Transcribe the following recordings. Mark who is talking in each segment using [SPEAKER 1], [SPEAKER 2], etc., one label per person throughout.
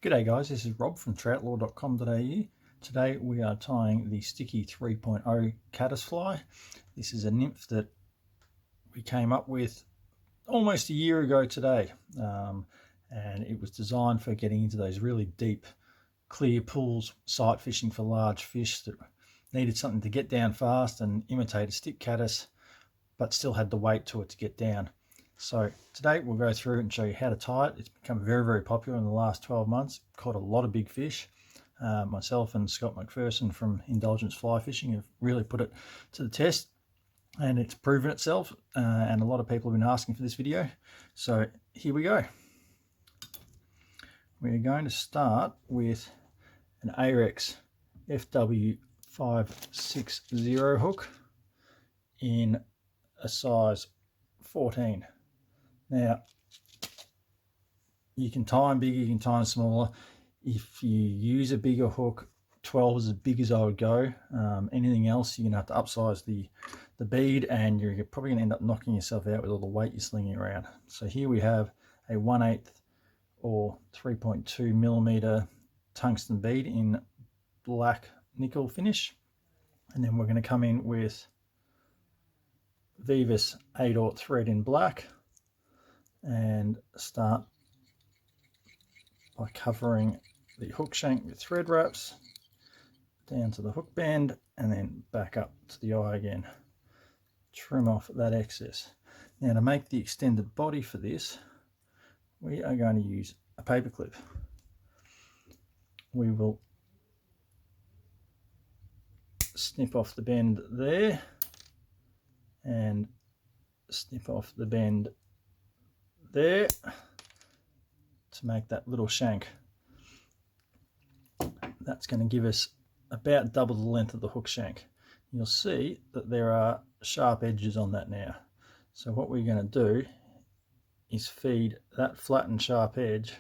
[SPEAKER 1] G'day guys, this is Rob from Troutlore.com.au. Today we are tying the Stickie 3.0 caddis fly. This is a nymph that we came up with almost a year ago today, and it was designed for getting into those really deep, clear pools, sight fishing for large fish that needed something to get down fast and imitate a stick caddis, but still had the weight to it to get down. So today we'll go through and show you how to tie it. It's become very popular in the last 12 months. Caught a lot of big fish. Myself and Scott McPherson from Indulgence Flyfishing have really put it to the test, and it's proven itself, and a lot of people have been asking for this video. So here we go. We're going to start with an Ahrex FW560 hook in a size 14. Now, you can tie them bigger, you can tie them smaller. If you use a bigger hook, 12 is as big as I would go. Anything else, you're going to have to upsize the bead, and you're probably going to end up knocking yourself out with all the weight you're slinging around. So here we have a 1/8 or 3.2 millimeter tungsten bead in black nickel finish. And then we're going to come in with vise 8/0 thread in black and start by covering the hook shank with thread wraps down to the hook bend and then back up to the eye again. Trim off that excess. Now, to make the extended body for this, we are going to use a paper clip. We will snip off the bend there and snip off the bend there to make that little shank. That's going to give us about double the length of the hook shank. You'll see that there are sharp edges on that now. So what we're going to do is feed that flattened sharp edge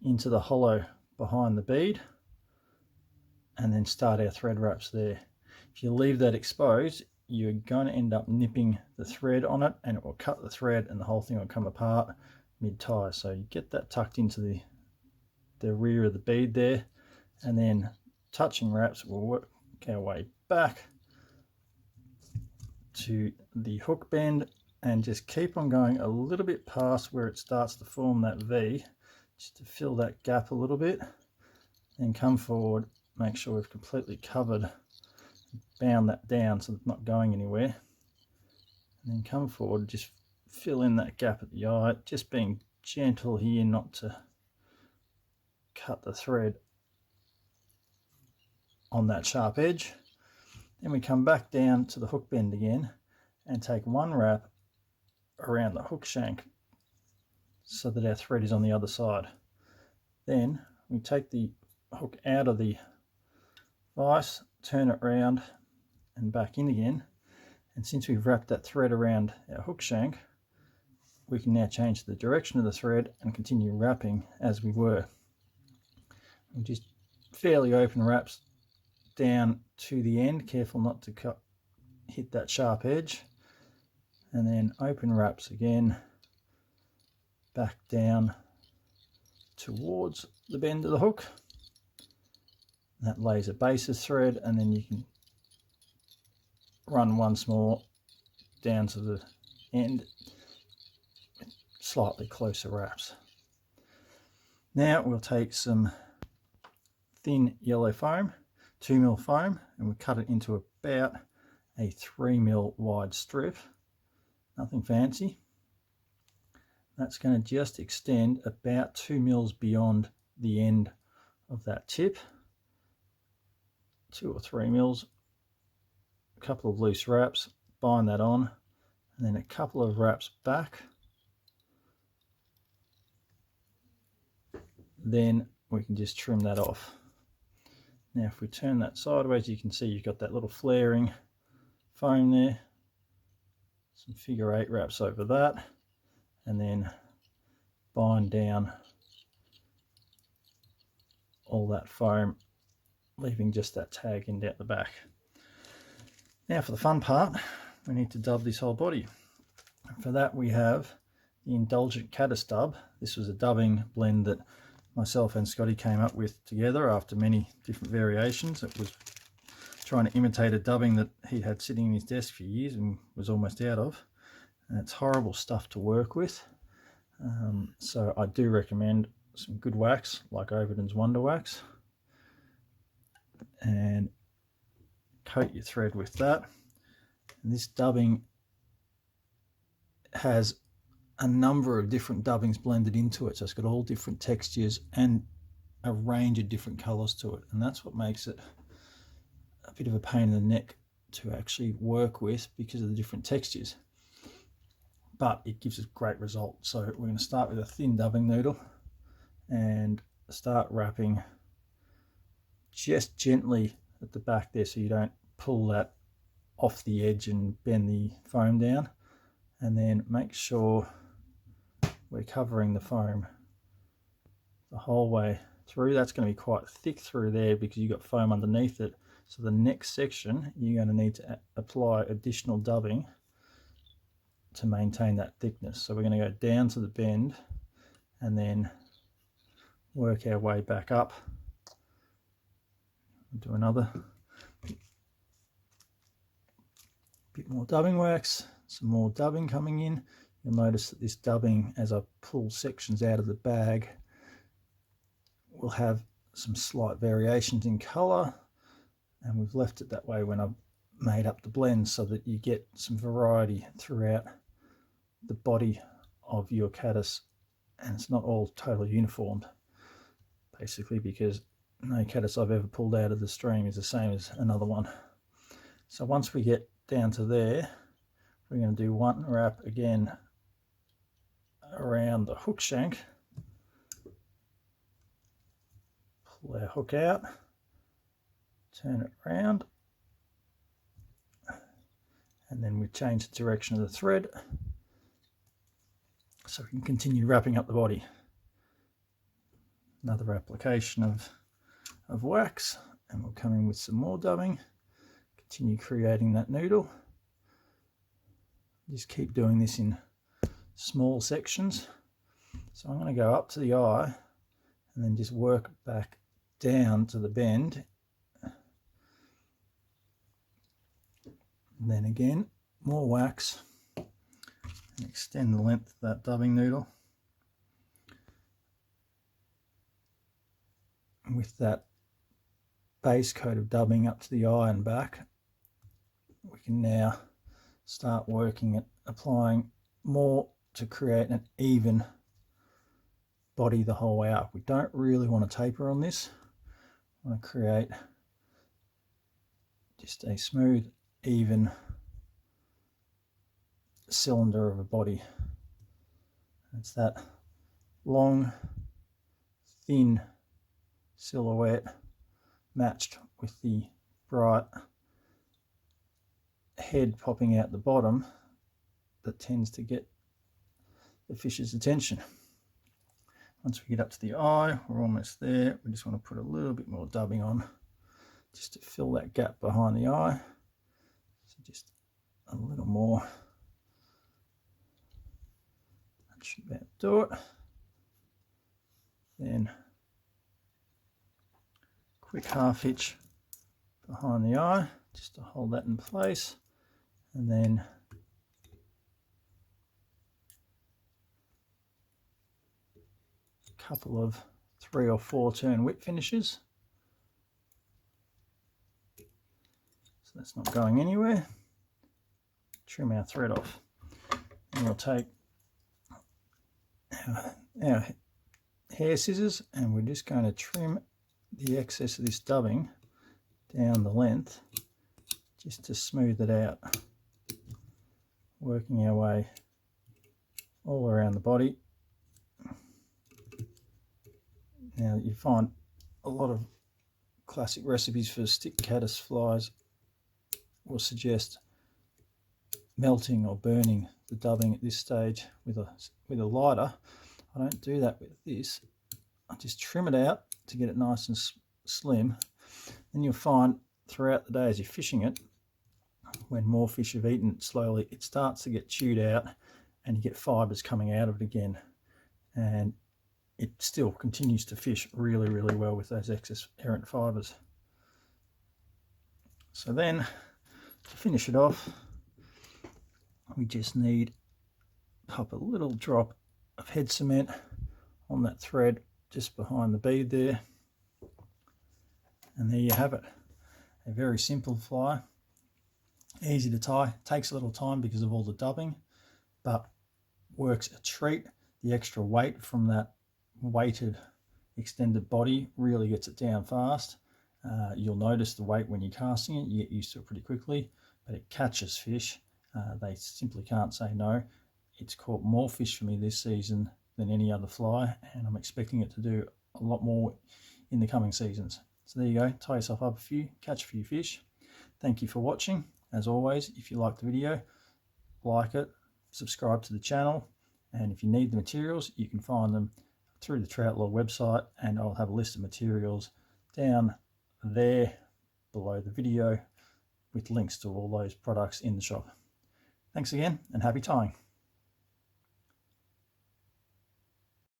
[SPEAKER 1] into the hollow behind the bead and then start our thread wraps there. If you leave that exposed, you're going to end up nipping the thread on it, and it will cut the thread and the whole thing will come apart mid-tie. So you get that tucked into the rear of the bead there, and then touching wraps will work our way back to the hook bend and just keep on going a little bit past where it starts to form that V, just to fill that gap a little bit. Then come forward, make sure we've completely covered, bound that down so it's not going anywhere, and then come forward, just fill in that gap at the eye, just being gentle here not to cut the thread on that sharp edge. Then we come back down to the hook bend again and take one wrap around the hook shank so that our thread is on the other side. Then we take the hook out of the vise, turn it round and back in again, and since we've wrapped that thread around our hook shank, we can now change the direction of the thread and continue wrapping as we were. And just fairly open wraps down to the end, careful not to hit that sharp edge, and then open wraps again back down towards the bend of the hook. That lays a basis thread, and then you can run once more down to the end with slightly closer wraps. Now we'll take some thin yellow foam, 2mm foam, and we'll cut it into about a 3mm wide strip. Nothing fancy. That's going to just extend about 2mm beyond the end of that tip. 2 or 3 mils, a couple of loose wraps, bind that on, and then a couple of wraps back. Then we can just trim that off. Now if we turn that sideways, you can see you've got that little flaring foam there. Some figure 8 wraps over that, and then bind down all that foam, leaving just that tag end out the back. Now for the fun part, we need to dub this whole body. For that we have the Indulgent Caddis dub. This was a dubbing blend that myself and Scottie came up with together after many different variations. It was trying to imitate a dubbing that he had sitting in his desk for years and was almost out of. And it's horrible stuff to work with. So I do recommend some good wax like Overton's Wonder Wax, and coat your thread with that. And this dubbing has a number of different dubbings blended into it, so it's got all different textures and a range of different colors to it, and that's what makes it a bit of a pain in the neck to actually work with because of the different textures, but it gives us great results. So we're going to start with a thin dubbing needle and start wrapping just gently at the back there, so you don't pull that off the edge and bend the foam down, and then make sure we're covering the foam the whole way through. That's going to be quite thick through there because you've got foam underneath it. So the next section you're going to need to apply additional dubbing to maintain that thickness. So we're going to go down to the bend and then work our way back up. Do another bit more dubbing wax, some more dubbing coming in. You'll notice that this dubbing, as I pull sections out of the bag, will have some slight variations in colour, and we've left it that way when I've made up the blend so that you get some variety throughout the body of your caddis, and it's not all totally uniformed, basically, because no caddis I've ever pulled out of the stream is the same as another one. So once we get down to there, we're going to do one wrap again around the hook shank, pull our hook out, turn it around, and then we change the direction of the thread so we can continue wrapping up the body. Another application of wax, and we'll come in with some more dubbing, continue creating that noodle. Just keep doing this in small sections. So I'm going to go up to the eye and then just work back down to the bend, and then again more wax, and extend the length of that dubbing noodle. And with that base coat of dubbing up to the eye and back, we can now start working at applying more to create an even body the whole way up. We don't really want to taper on this. We want to create just a smooth, even cylinder of a body. It's that long, thin silhouette matched with the bright head popping out the bottom that tends to get the fish's attention. Once we get up to the eye, we're almost there. We just want to put a little bit more dubbing on just to fill that gap behind the eye. So just a little more. That should about do it. Then quick half hitch behind the eye just to hold that in place, and then a couple of 3 or 4 turn whip finishes. So that's not going anywhere. Trim our thread off, and we'll take our hair scissors and we're just going to trim the excess of this dubbing down the length just to smooth it out, working our way all around the body. Now you find a lot of classic recipes for stick caddis flies will suggest melting or burning the dubbing at this stage with a lighter. I don't do that with this. I just trim it out to get it nice and slim. Then you'll find throughout the day as you're fishing it, when more fish have eaten it slowly, it starts to get chewed out and you get fibres coming out of it again. And it still continues to fish really, really well with those excess errant fibres. So then, to finish it off, we just need to pop a little drop of head cement on that thread just behind the bead there. And there you have it. A very simple fly, easy to tie, takes a little time because of all the dubbing, but works a treat. The extra weight from that weighted extended body really gets it down fast. You'll notice the weight when you're casting it, you get used to it pretty quickly, but it catches fish. They simply can't say no. It's caught more fish for me this season than any other fly, and I'm expecting it to do a lot more in the coming seasons. So there you go, tie yourself up a few, catch a few fish. Thank you for watching. As always, if you liked the video, like it, subscribe to the channel, and if you need the materials, you can find them through the Troutlore website, and I'll have a list of materials down there below the video with links to all those products in the shop. Thanks again, and happy tying.